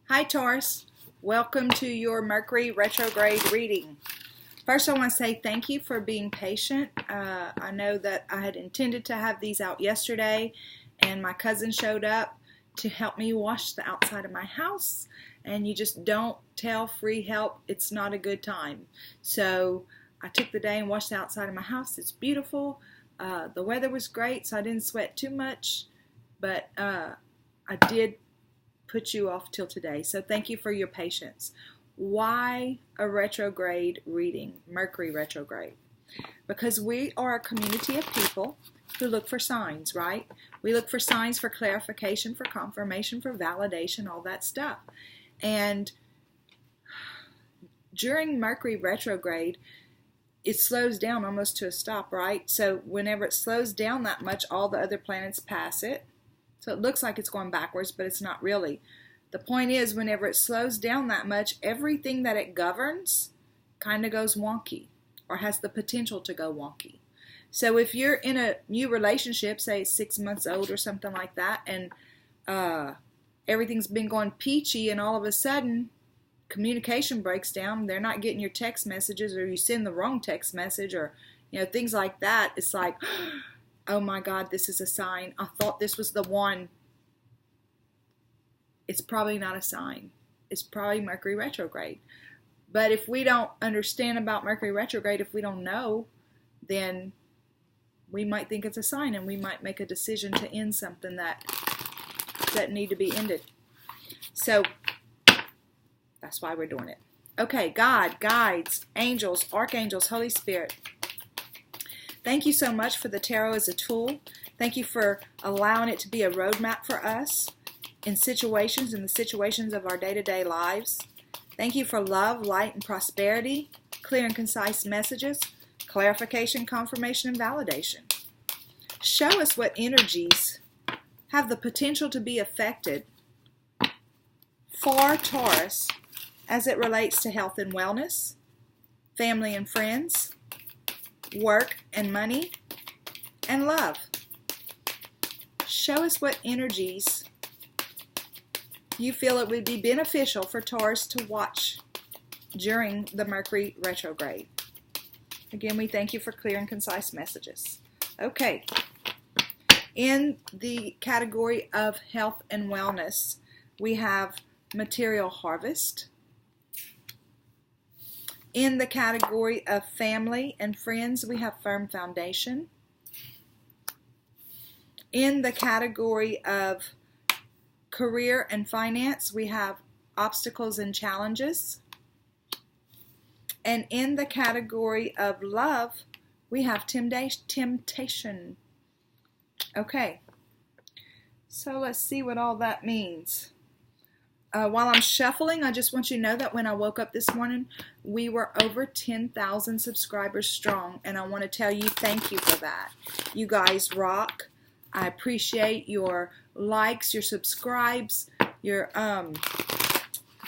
Hi Taurus, welcome to your Mercury Retrograde reading. First I want to say thank you for being patient. I know that I had intended to have these out yesterday and my cousin showed up to help me wash the outside of my house, and you just don't tell free help it's not a good time. So I took the day and washed the outside of my house. It's beautiful. The weather was great, so I didn't sweat too much, but I did put you off till today. So thank you for your patience. Why a retrograde reading, Mercury retrograde? Because we are a community of people who look for signs, right? We look for signs for clarification, for confirmation, for validation, all that stuff. And during Mercury retrograde, it slows down almost to a stop, right? So whenever it slows down that much, all the other planets pass it. So it looks like it's going backwards, but it's not really. The point is, whenever it slows down that much, everything that it governs kind of goes wonky or has the potential to go wonky. So if you're in a new relationship, say 6 months old or something like that, and everything's been going peachy, and all of a sudden communication breaks down, they're not getting your text messages, or you send the wrong text message, or things like that, it's like, oh my God, this is a sign. I thought this was the one. It's probably not a sign. It's probably Mercury retrograde. But if we don't understand about Mercury retrograde, if we don't know, then we might think it's a sign, and we might make a decision to end something that need to be ended. So that's why we're doing it. Okay, God, guides, angels, archangels, Holy Spirit. Thank you so much for the tarot as a tool. Thank you for allowing it to be a roadmap for us in the situations of our day-to-day lives. Thank you for love, light, and prosperity, clear and concise messages, clarification, confirmation, and validation. Show us what energies have the potential to be affected for Taurus as it relates to health and wellness, family and friends, work and money, and love. Show us what energies you feel it would be beneficial for Taurus to watch during the Mercury retrograde. Again, we thank you for clear and concise messages. Okay. In the category of health and wellness, we have material harvest. In the category of family and friends, we have firm foundation. In the category of career and finance, we have obstacles and challenges. And in the category of love, we have temptation. Okay, so let's see what all that means. While I'm shuffling, I just want you to know that when I woke up this morning, we were over 10,000 subscribers strong, and I want to tell you thank you for that. You guys rock. I appreciate your likes, your subscribes, your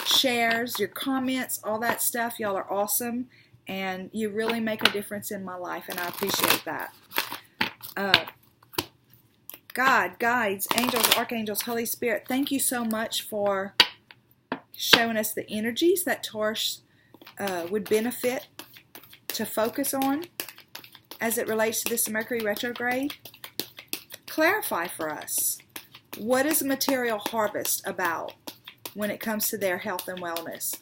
shares, your comments, all that stuff. Y'all are awesome, and you really make a difference in my life, and I appreciate that. God, guides, angels, archangels, Holy Spirit, thank you so much for showing us the energies that Taurus would benefit to focus on as it relates to this Mercury retrograde. Clarify for us, what is material harvest about when it comes to their health and wellness?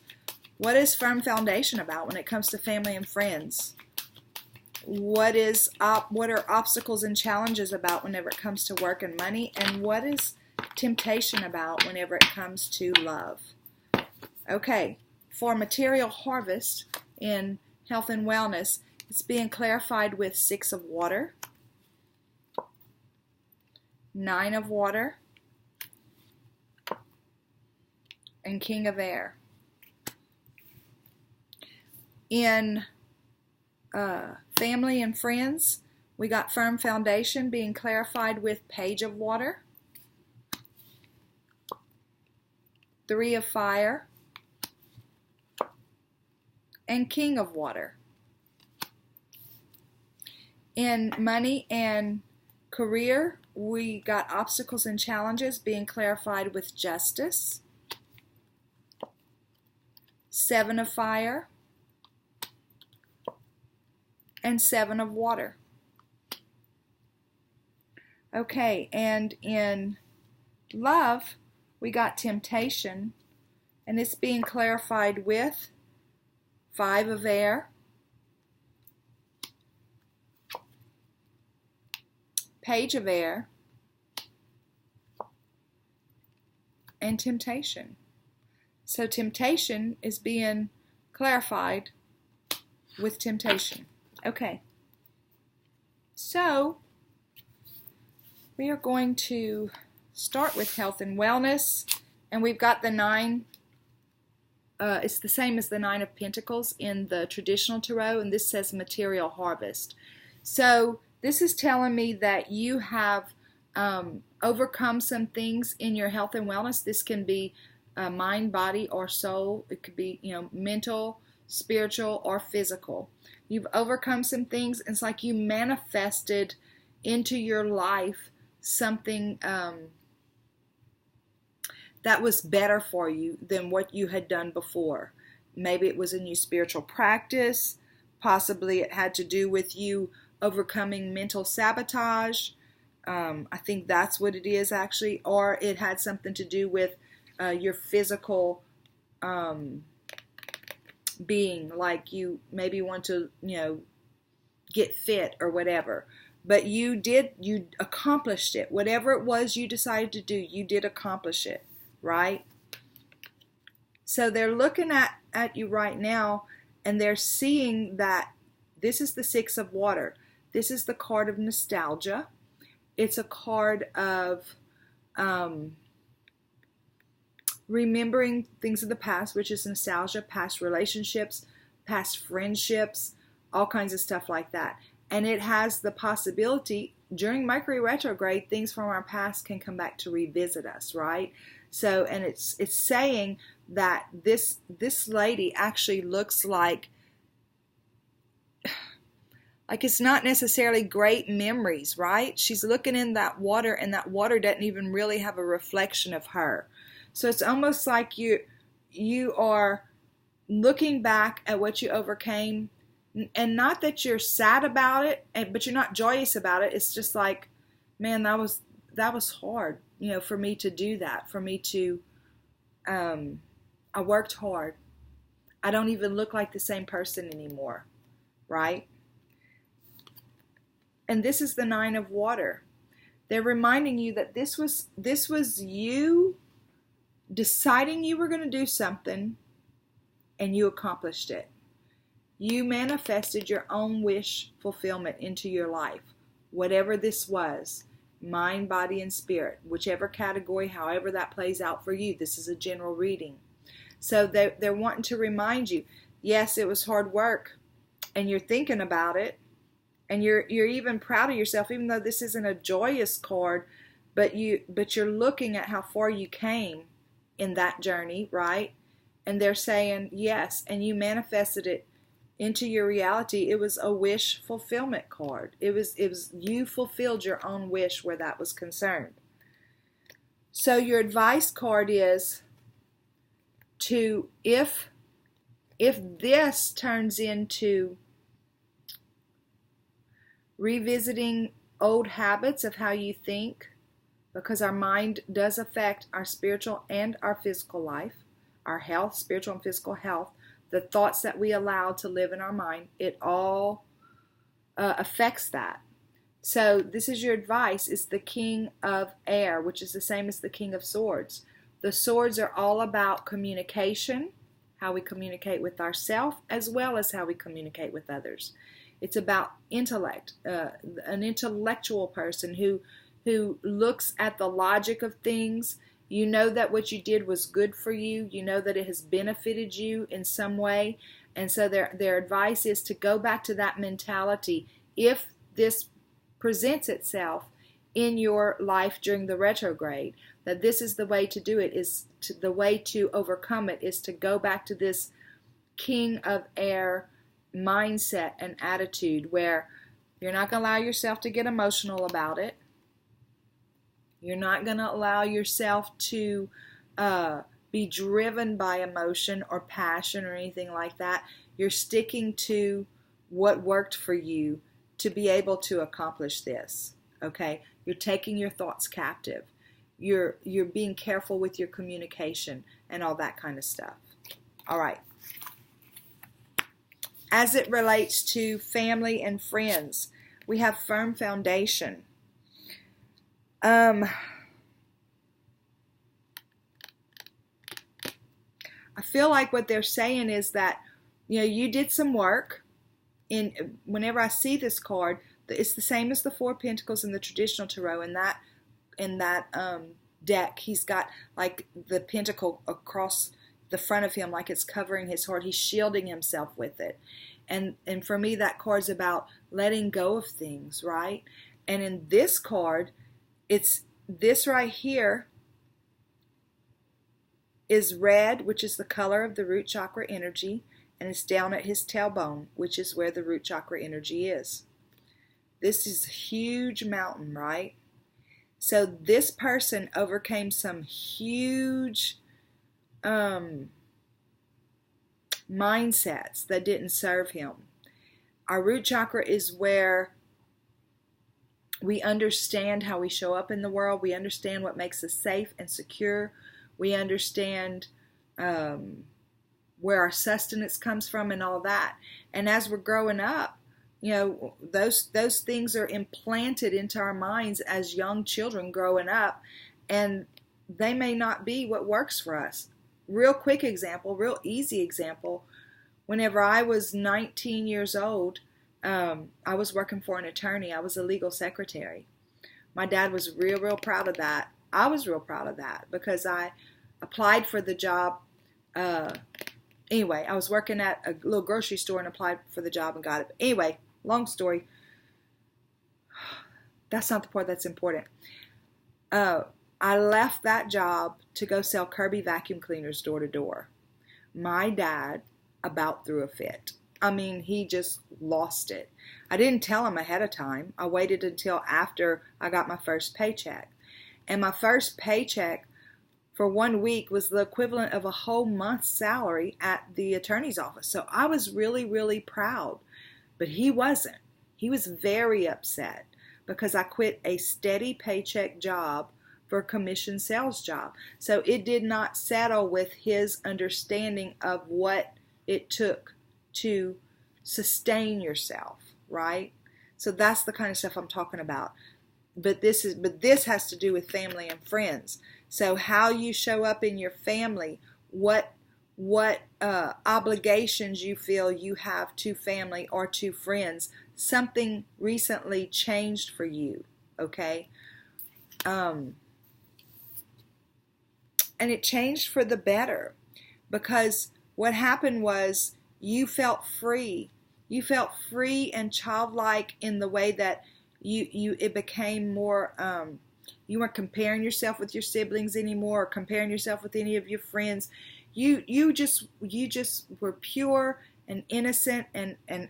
What is firm foundation about when it comes to family and friends? What are obstacles and challenges about whenever it comes to work and money? And what is temptation about whenever it comes to love? Okay, for material harvest in health and wellness, it's being clarified with 6 of water, 9 of water, and King of air. In family and friends, we got firm foundation being clarified with Page of water, 3 of fire, and King of water. In money and career, we got obstacles and challenges being clarified with Justice, Seven of fire, and Seven of water. Okay, and in love, we got temptation, and it's being clarified with Five of air, Page of air, and temptation. So temptation is being clarified with temptation. Okay. So we are going to start with health and wellness, and we've got the nine. It's the same as the Nine of Pentacles in the traditional tarot, and this says material harvest. So this is telling me that you have overcome some things in your health and wellness. This can be mind, body, or soul. It could be, mental, spiritual, or physical. You've overcome some things. It's like you manifested into your life something that was better for you than what you had done before. Maybe it was a new spiritual practice. Possibly it had to do with you overcoming mental sabotage. I think that's what it is actually. Or it had something to do with your physical being, like you maybe want to, get fit or whatever. But you accomplished it. Whatever it was you decided to do, you did accomplish it, right? So they're looking at you right now, and they're seeing that this is the Six of Water. This is the card of nostalgia. It's a card of remembering things of the past, which is nostalgia, past relationships, past friendships, all kinds of stuff like that. And it has the possibility, during Mercury retrograde, things from our past can come back to revisit us, right? So, and it's saying that this lady actually looks like it's not necessarily great memories, right? She's looking in that water, and that water doesn't even really have a reflection of her. So it's almost like you are looking back at what you overcame, and not that you're sad about it, but you're not joyous about it. It's just like, man, that was hard, for me to do that, for me to, I worked hard. I don't even look like the same person anymore, right? And this is the Nine of Water. They're reminding you that this was you deciding you were going to do something, and you accomplished it. You manifested your own wish fulfillment into your life, whatever this was, mind, body, and spirit, whichever category, however that plays out for you. This is a general reading. So they're wanting to remind you, yes, it was hard work, and you're thinking about it, and you're even proud of yourself, even though this isn't a joyous card, but you're looking at how far you came in that journey, right? And they're saying yes, and you manifested it into your reality. It was a wish fulfillment card. It was you fulfilled your own wish where that was concerned. So your advice card is to, if this turns into revisiting old habits of how you think, because our mind does affect our spiritual and our physical life, our health, spiritual and physical health, the thoughts that we allow to live in our mind, it all affects that. So this is your advice. It's the King of Air, which is the same as the King of Swords. The swords are all about communication, how we communicate with ourselves, as well as how we communicate with others. It's about intellect, an intellectual person who looks at the logic of things. You know that what you did was good for you. You know that it has benefited you in some way. And so their advice is to go back to that mentality. If this presents itself in your life during the retrograde, that this is the way to do it, the way to overcome it is to go back to this King of Air mindset and attitude, where you're not going to allow yourself to get emotional about it. You're not going to allow yourself to be driven by emotion or passion or anything like that. You're sticking to what worked for you to be able to accomplish this. Okay? You're taking your thoughts captive. You're being careful with your communication and all that kind of stuff. All right. As it relates to family and friends, we have firm foundation. I feel like what they're saying is that, you did some work. Whenever I see this card, it's the same as the Four of Pentacles in the traditional tarot. In that deck, he's got like the pentacle across the front of him, like it's covering his heart. He's shielding himself with it. And for me, that card's about letting go of things, right? And in this card, it's this right here is red, which is the color of the root chakra energy, and it's down at his tailbone, which is where the root chakra energy is. This is a huge mountain, right? So this person overcame some huge mindsets that didn't serve him. Our root chakra is where we understand how we show up in the world. We understand what makes us safe and secure. We understand where our sustenance comes from and all that. And as we're growing up, those things are implanted into our minds as young children growing up, and they may not be what works for us. Real quick example, real easy example. Whenever I was 19 years old, I was working for an attorney. I was a legal secretary. My dad was real proud of that. I was real proud of that because I applied for the job. Anyway, I was working at a little grocery store and applied for the job and got it. Anyway, long story. That's not the part that's important. I left that job to go sell Kirby vacuum cleaners door to door. My dad about threw a fit. I mean, he just lost it. I didn't tell him ahead of time. I waited until after I got my first paycheck. And my first paycheck for 1 week was the equivalent of a whole month's salary at the attorney's office. So I was really proud. But he wasn't. He was very upset because I quit a steady paycheck job for a commission sales job. So it did not settle with his understanding of what it took to sustain yourself, right? So that's the kind of stuff I'm talking about. But this has to do with family and friends. So how you show up in your family, what obligations you feel you have to family or to friends. Something recently changed for you, okay? And it changed for the better, because what happened was you felt free. You felt free and childlike in the way that it became more, you weren't comparing yourself with your siblings anymore, or comparing yourself with any of your friends. You just were pure and innocent and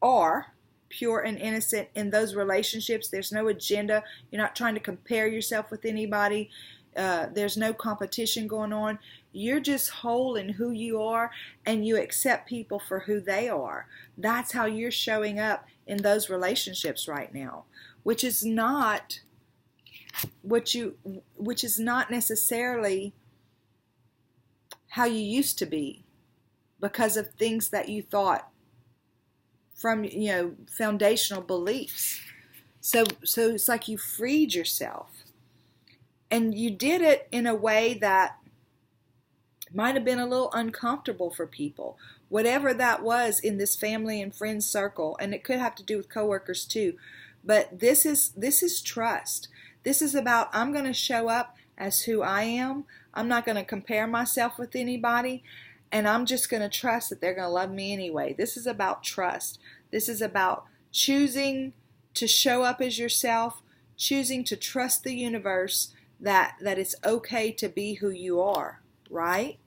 are pure and innocent in those relationships. There's no agenda. You're not trying to compare yourself with anybody. There's no competition going on. You're just whole in who you are, and you accept people for who they are. That's how you're showing up in those relationships right now, which is not necessarily how you used to be, because of things that you thought from, foundational beliefs. So it's like you freed yourself. And you did it in a way that might have been a little uncomfortable for people. Whatever that was in this family and friends circle, and it could have to do with coworkers too. But this is trust. This is about, I'm going to show up as who I am. I'm not going to compare myself with anybody. And I'm just going to trust that they're going to love me anyway. This is about trust. This is about choosing to show up as yourself, choosing to trust the universe that it's okay to be who you are, right?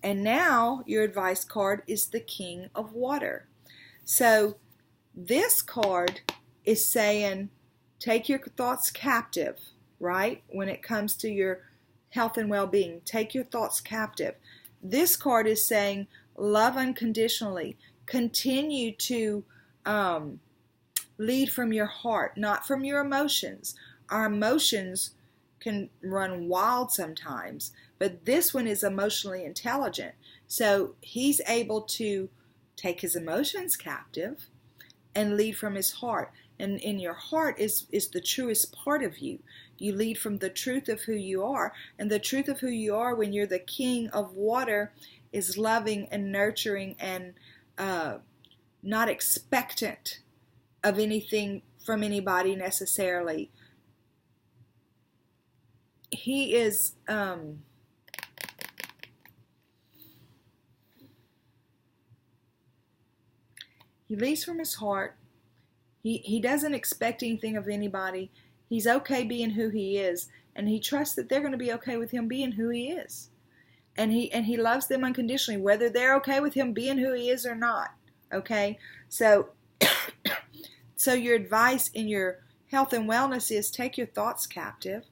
And now your advice card is the King of Water. So this card is saying, take your thoughts captive, right? When it comes to your health and well-being. Take your thoughts captive. This card is saying love unconditionally. Continue to lead from your heart, not from your emotions. Our emotions can run wild sometimes, but this one is emotionally intelligent. So he's able to take his emotions captive and lead from his heart. And in your heart is the truest part of you. You lead from the truth of who you are. And the truth of who you are when you're the king of water is loving and nurturing and not expectant of anything from anybody necessarily. He is he leads from his heart. He doesn't expect anything of anybody. He's okay being who he is, and he trusts that they're going to be okay with him being who he is. And he loves them unconditionally, whether they're okay with him being who he is or not. Okay? So so your advice in your health and wellness is take your thoughts captive,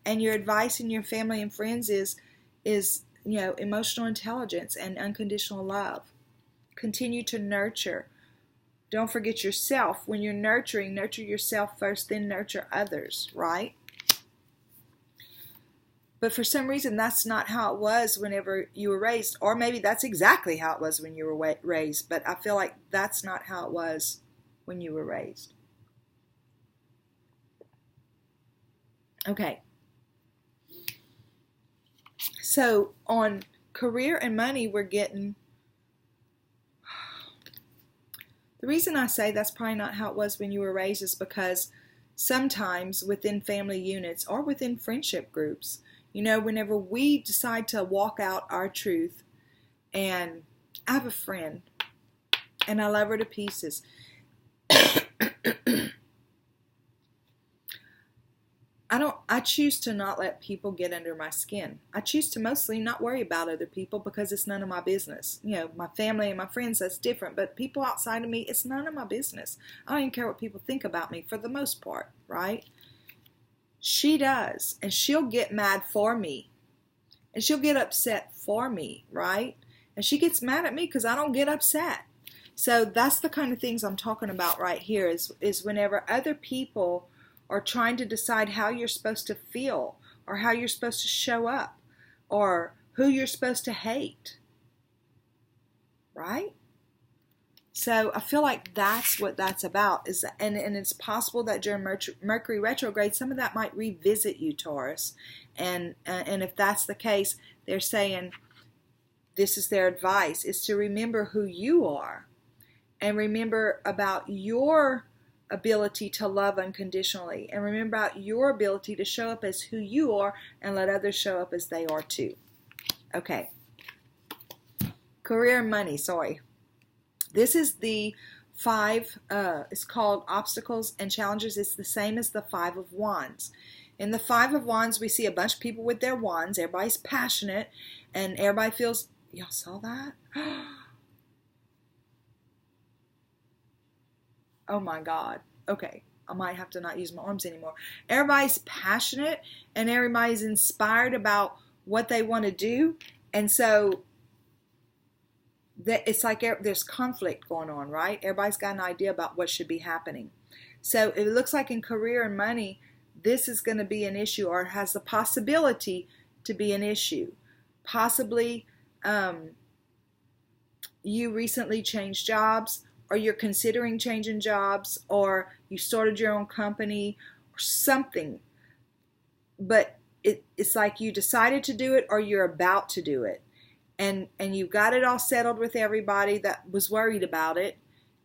and your advice in your family and friends is emotional intelligence and unconditional love. Continue to nurture. Don't forget yourself. When you're nurturing, nurture yourself first, then nurture others, right? But for some reason, that's not how it was whenever you were raised. Or maybe that's exactly how it was when you were raised. But I feel like that's not how it was when you were raised. Okay. So on career and money, we're getting... The reason I say that's probably not how it was when you were raised is because sometimes within family units or within friendship groups, whenever we decide to walk out our truth, and I have a friend and I love her to pieces. I choose to not let people get under my skin. I choose to mostly not worry about other people because it's none of my business. My family and my friends, that's different. But people outside of me, it's none of my business. I don't even care what people think about me for the most part, right? She does. And she'll get mad for me. And she'll get upset for me, right? And she gets mad at me because I don't get upset. So that's the kind of things I'm talking about right here is whenever other people or trying to decide how you're supposed to feel, or how you're supposed to show up, or who you're supposed to hate. Right? So I feel like that's what that's about. And it's possible that during Mercury retrograde, some of that might revisit you, Taurus. And if that's the case, they're saying, this is their advice, is to remember who you are. And remember about your ability to love unconditionally, and remember about your ability to show up as who you are and let others show up as they are too. Okay. Career and money, sorry. This is the 5, it's called Obstacles and Challenges. It's the same as the 5 of Wands. In the 5 of Wands, we see a bunch of people with their wands. Everybody's passionate, and everybody feels, y'all saw that? Oh my God. Okay. I might have to not use my arms anymore. Everybody's passionate and everybody's inspired about what they want to do. And so it's like there's conflict going on, right? Everybody's got an idea about what should be happening. So it looks like in career and money, this is going to be an issue, or has the possibility to be an issue. Possibly you recently changed jobs, or you're considering changing jobs, or you started your own company, or something. But it's like you decided to do it, or you're about to do it. And you've got it all settled with everybody that was worried about it.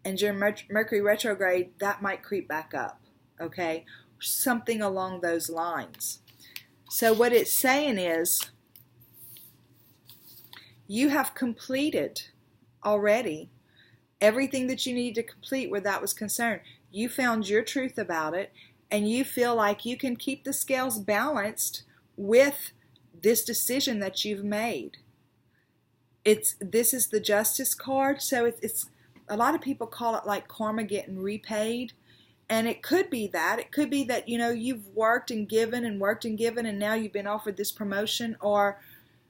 And during Mercury retrograde, that might creep back up, okay? Something along those lines. So what it's saying is, you have completed already everything that you needed to complete where that was concerned. You found your truth about it, and you feel like you can keep the scales balanced with this decision that you've made. This is the Justice card, so it's a lot of people call it like karma getting repaid, And it could be that. It could be that, you've worked and given and worked and given, and now you've been offered this promotion, or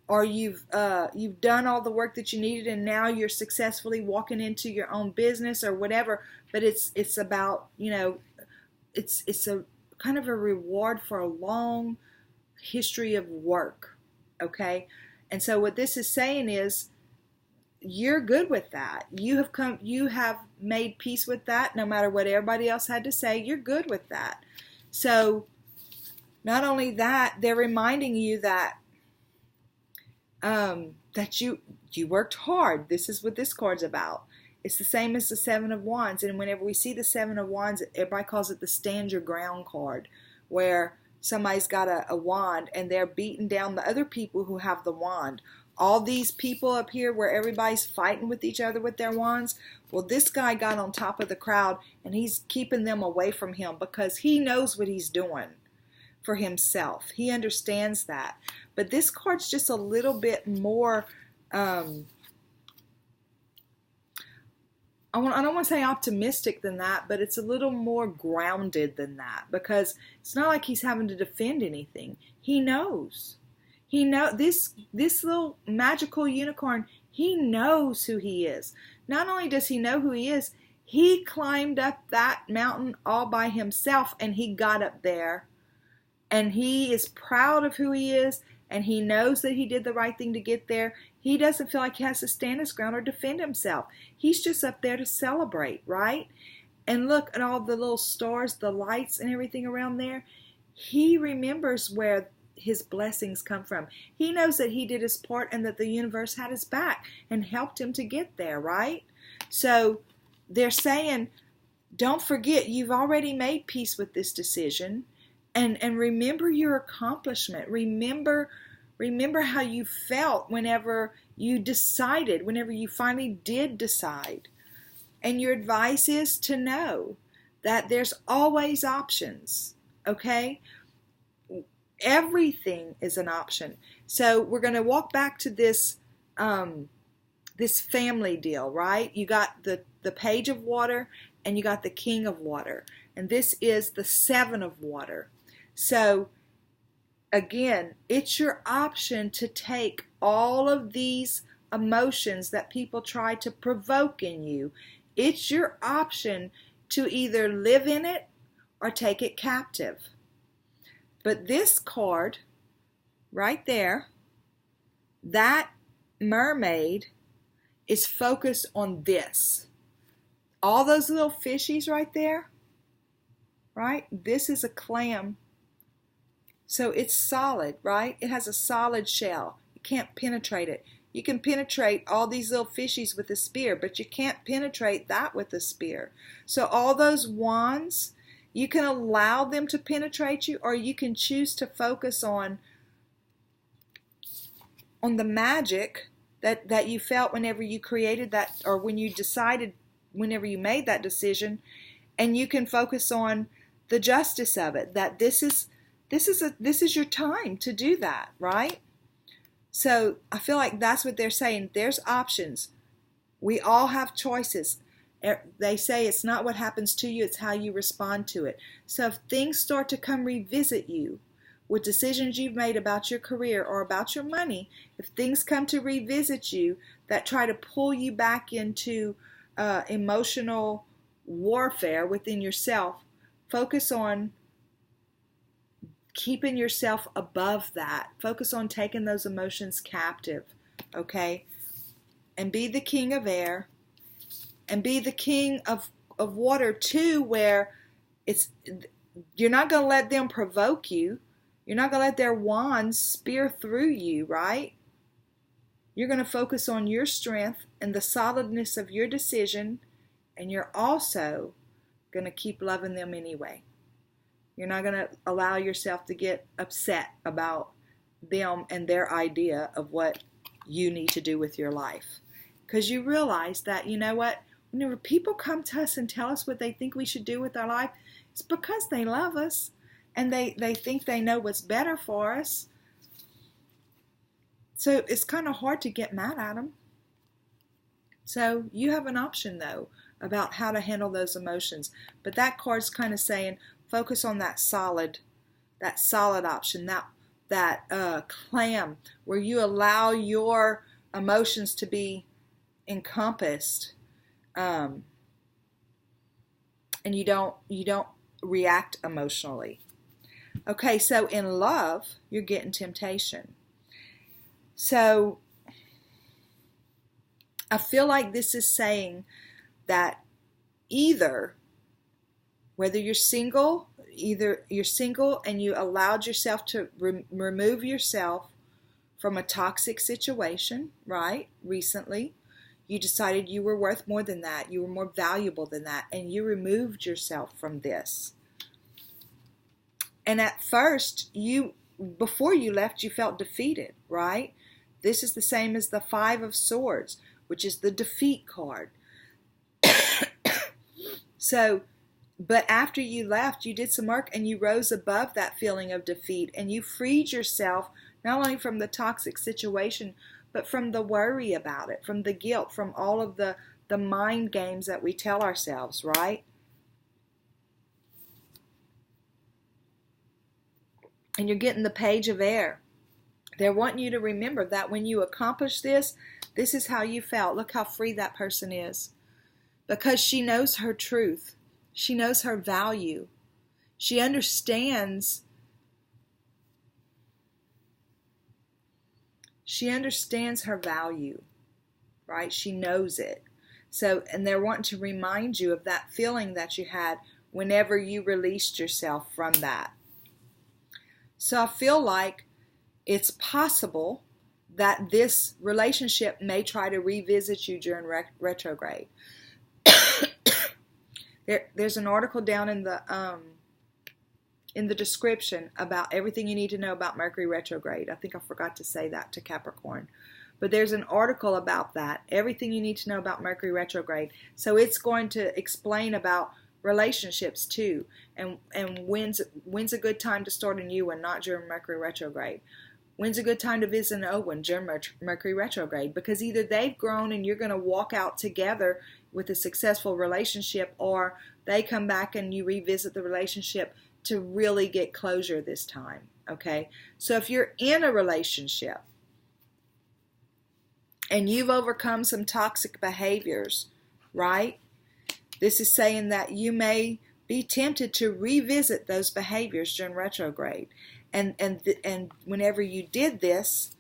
you've done all the work that you needed, and now you're successfully walking into your own business or whatever. But it's about, it's a kind of a reward for a long history of work. Okay? And so what this is saying is, you're good with that. You have made peace with that, no matter what everybody else had to say. You're good with that. So not only that, they're reminding you that that you worked hard. This is what this card's about. It's the same as the Seven of Wands. And whenever we see the Seven of Wands, everybody calls it the stand your ground card, where somebody's got a wand and they're beating down the other people who have the wand. All these people up here where everybody's fighting with each other with their wands, well, this guy got on top of the crowd and he's keeping them away from him because he knows what he's doing for himself. He understands that. But this card's just a little bit more, I don't want to say optimistic than that, but it's a little more grounded than that, because it's not like he's having to defend anything. He knows. This little magical unicorn, he knows who he is. Not only does he know who he is, he climbed up that mountain all by himself, and he got up there, and he is proud of who he is, and he knows that he did the right thing to get there. He doesn't feel like he has to stand his ground or defend himself. He's just up there to celebrate, right? And look at all the little stars, the lights and everything around there. He remembers where his blessings come from. He knows that he did his part and that the universe had his back and helped him to get there, right? So they're saying, don't forget, you've already made peace with this decision, and remember your accomplishment. Remember how you felt whenever you decided, whenever you finally did decide. And your advice is to know that there's always options, okay? Everything is an option. So we're going to walk back to this this family deal, right? You got the Page of Water and you got the King of Water. And this is the Seven of Water. So again, it's your option to take all of these emotions that people try to provoke in you. It's your option to either live in it or take it captive. But this card right there, that mermaid is focused on this. All those little fishies right there, right? This is a clam. So it's solid, right? It has a solid shell. You can't penetrate it. You can penetrate all these little fishies with a spear, but you can't penetrate that with a spear. So all those wands, you can allow them to penetrate you, or you can choose to focus on the magic that you felt whenever you created that, or when you decided, whenever you made that decision, and you can focus on the justice of it, that this is your time to do that, right? So I feel like that's what they're saying. There's options. We all have choices. They say it's not what happens to you, it's how you respond to it. So if things start to come revisit you with decisions you've made about your career or about your money, if things come to revisit you that try to pull you back into emotional warfare within yourself, focus on keeping yourself above that. Focus on taking those emotions captive, okay? And be the king of air, and be the king of water too, where you're not going to let them provoke you. You're not going to let their wands spear through you, right? You're going to focus on your strength and the solidness of your decision, and you're also going to keep loving them anyway. You're not going to allow yourself to get upset about them and their idea of what you need to do with your life. Because you realize that, you know what, whenever people come to us and tell us what they think we should do with our life, it's because they love us and they think they know what's better for us. So it's kind of hard to get mad at them. So you have an option, though, about how to handle those emotions. But that card's kind of saying, focus on that solid option, that clam, where you allow your emotions to be encompassed, and you don't react emotionally. Okay, so in love, you're getting temptation. So I feel like this is saying that whether you're single and you allowed yourself to remove yourself from a toxic situation, right? Recently, you decided you were worth more than that. You were more valuable than that. And you removed yourself from this. And at first, before you left, you felt defeated, right? This is the same as the Five of Swords, which is the defeat card. So, but after you left, you did some work and you rose above that feeling of defeat and you freed yourself not only from the toxic situation, but from the worry about it, from the guilt, from all of the mind games that we tell ourselves, right? And you're getting the Page of Air. They're wanting you to remember that when you accomplish this, this is how you felt. Look how free that person is. Because she knows her truth. She knows her value. She understands. She understands her value, right? She knows it. So, and they're wanting to remind you of that feeling that you had whenever you released yourself from that. So I feel like it's possible that this relationship may try to revisit you during retrograde. There's an article down in the description about everything you need to know about Mercury retrograde. I think I forgot to say that to Capricorn. But there's an article about that, everything you need to know about Mercury retrograde. So it's going to explain about relationships too, and when's a good time to start a new one, not during Mercury retrograde. When's a good time to visit an old one? During Mercury retrograde, because either they've grown and you're going to walk out together with a successful relationship, or they come back and you revisit the relationship to really get closure this time. Okay, so if you're in a relationship and you've overcome some toxic behaviors, right? This is saying that you may be tempted to revisit those behaviors during retrograde. And whenever you did this,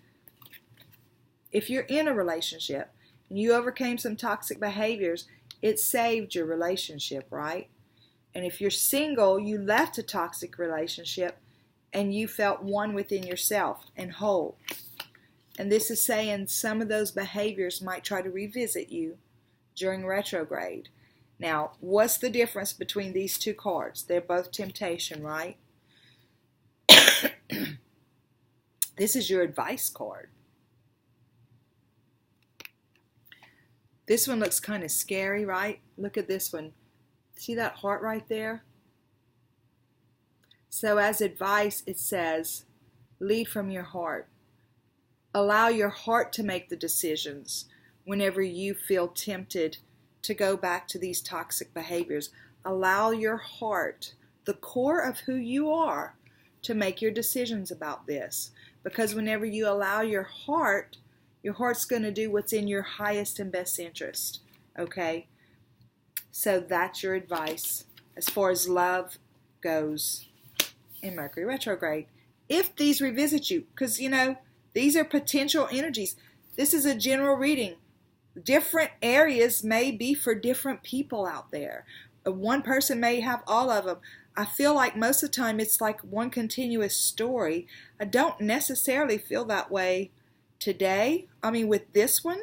if you're in a relationship and you overcame some toxic behaviors, it saved your relationship, right? And if you're single, you left a toxic relationship and you felt one within yourself and whole. And this is saying some of those behaviors might try to revisit you during retrograde. Now, what's the difference between these two cards? They're both temptation, right? This is your advice card. This one looks kind of scary, right? Look at this one. See that heart right there? So as advice, it says, lead from your heart. Allow your heart to make the decisions whenever you feel tempted to go back to these toxic behaviors. Allow your heart, the core of who you are, to make your decisions about this. Because whenever you allow your heart's going to do what's in your highest and best interest. Okay? So that's your advice as far as love goes in Mercury retrograde. If these revisit you, because, these are potential energies. This is a general reading. Different areas may be for different people out there. One person may have all of them. I feel like most of the time it's like one continuous story. I don't necessarily feel that way today. I mean, with this one,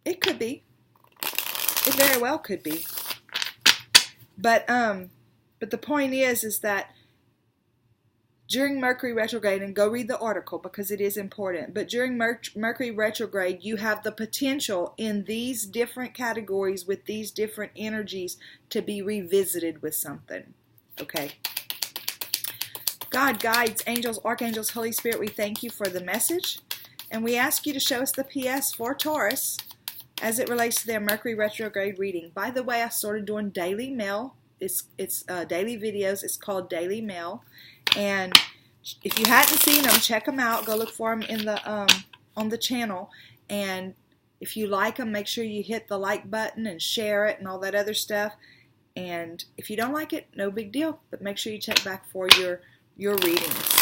it could be. It very well could be. But the point is that during Mercury retrograde, and go read the article because it is important, but during Mercury retrograde, you have the potential in these different categories with these different energies to be revisited with something. Okay. God, guides, angels, archangels, Holy Spirit, we thank you for the message. And we ask you to show us the PS for Taurus as it relates to their Mercury retrograde reading. By the way, I started doing daily mail. It's daily videos. It's called Daily Mail. And if you hadn't seen them, check them out. Go look for them in the on the channel. And if you like them, make sure you hit the like button and share it and all that other stuff. And if you don't like it, no big deal. But make sure you check back for your readings.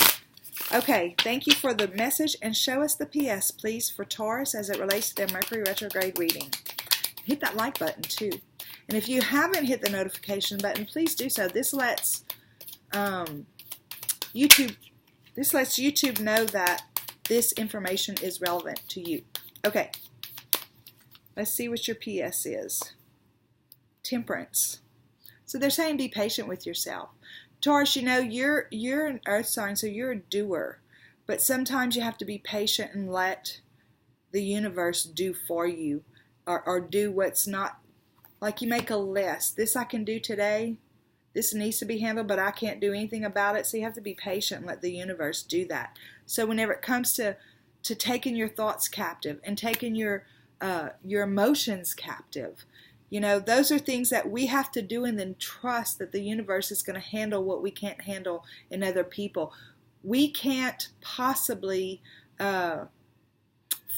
Okay, thank you for the message, and show us the PS, please, for Taurus as it relates to their Mercury retrograde reading. Hit that like button, too. And if you haven't hit the notification button, please do so. This lets YouTube know that this information is relevant to you. Okay, let's see what your PS is. Temperance. So they're saying be patient with yourself. Taurus, you know, you're an earth sign, so you're a doer. But sometimes you have to be patient and let the universe do for you, or do what's not, like you make a list. This I can do today. This needs to be handled, but I can't do anything about it. So you have to be patient and let the universe do that. So whenever it comes to taking your thoughts captive and taking your emotions captive, you know, those are things that we have to do, and then trust that the universe is going to handle what we can't handle in other people. We can't possibly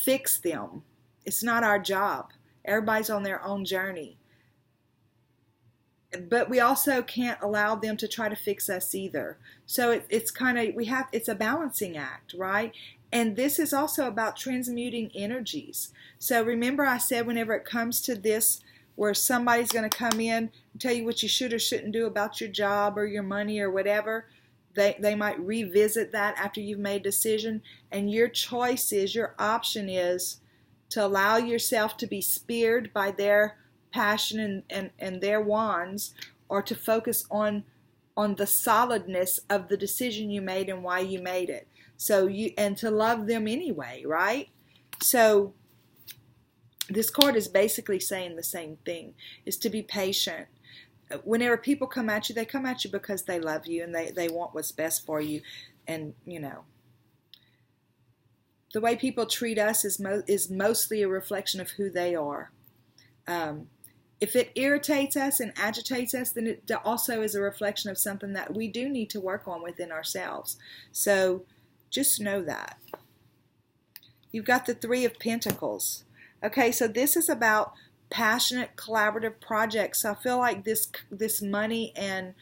fix them. It's not our job. Everybody's on their own journey. But we also can't allow them to try to fix us either. So it's kind of, it's a balancing act, right? And this is also about transmuting energies. So remember I said whenever it comes to this, where somebody's going to come in and tell you what you should or shouldn't do about your job or your money or whatever, they might revisit that after you've made a decision. And your choice is, your option is to allow yourself to be speared by their passion and their wands, or to focus on the solidness of the decision you made and why you made it. So and to love them anyway, right? So this card is basically saying the same thing, is to be patient. Whenever people come at you, they come at you because they love you and they want what's best for you. And, you know, the way people treat us is mostly a reflection of who they are. If it irritates us and agitates us, then it also is a reflection of something that we do need to work on within ourselves. So just know that. You've got the Three of Pentacles. Okay, so this is about passionate, collaborative projects. So I feel like this money and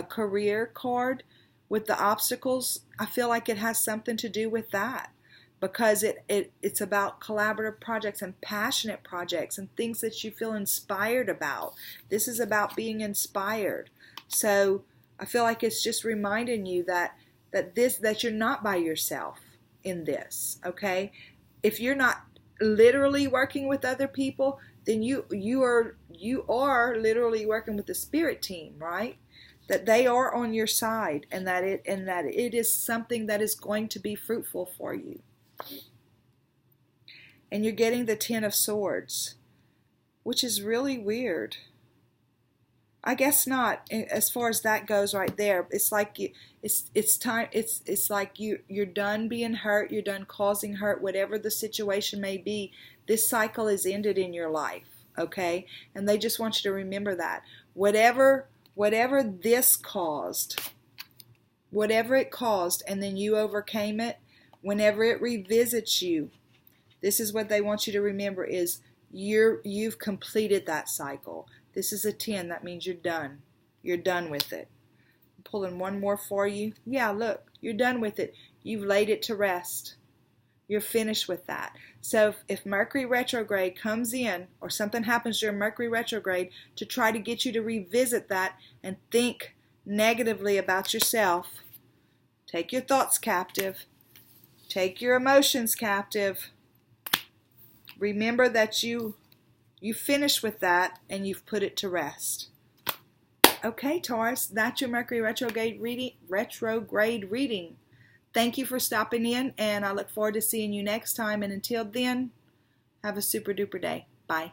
career card with the obstacles, I feel like it has something to do with that, because it's about collaborative projects and passionate projects and things that you feel inspired about. This is about being inspired. So I feel like it's just reminding you that you're not by yourself in this. Okay, if you're not literally working with other people, then you are literally working with the spirit team, right? That they are on your side, and that it is something that is going to be fruitful for you. And you're getting the Ten of Swords, which is really weird. I guess not, as far as that goes right there. It's like it's time. It's like you're done being hurt. You're done causing hurt. Whatever the situation may be, this cycle is ended in your life. Okay, and they just want you to remember that whatever this caused, whatever it caused, and then you overcame it. Whenever it revisits you, this is what they want you to remember: is you've completed that cycle. This is a 10. That means you're done. You're done with it. I'm pulling one more for you. Yeah, look, you're done with it. You've laid it to rest. You're finished with that. So if Mercury retrograde comes in, or something happens during Mercury retrograde to try to get you to revisit that and think negatively about yourself, take your thoughts captive. Take your emotions captive. Remember that you finished with that and you've put it to rest. Okay, Taurus, that's your Mercury retrograde reading. Thank you for stopping in, and I look forward to seeing you next time. And until then, have a super duper day. Bye.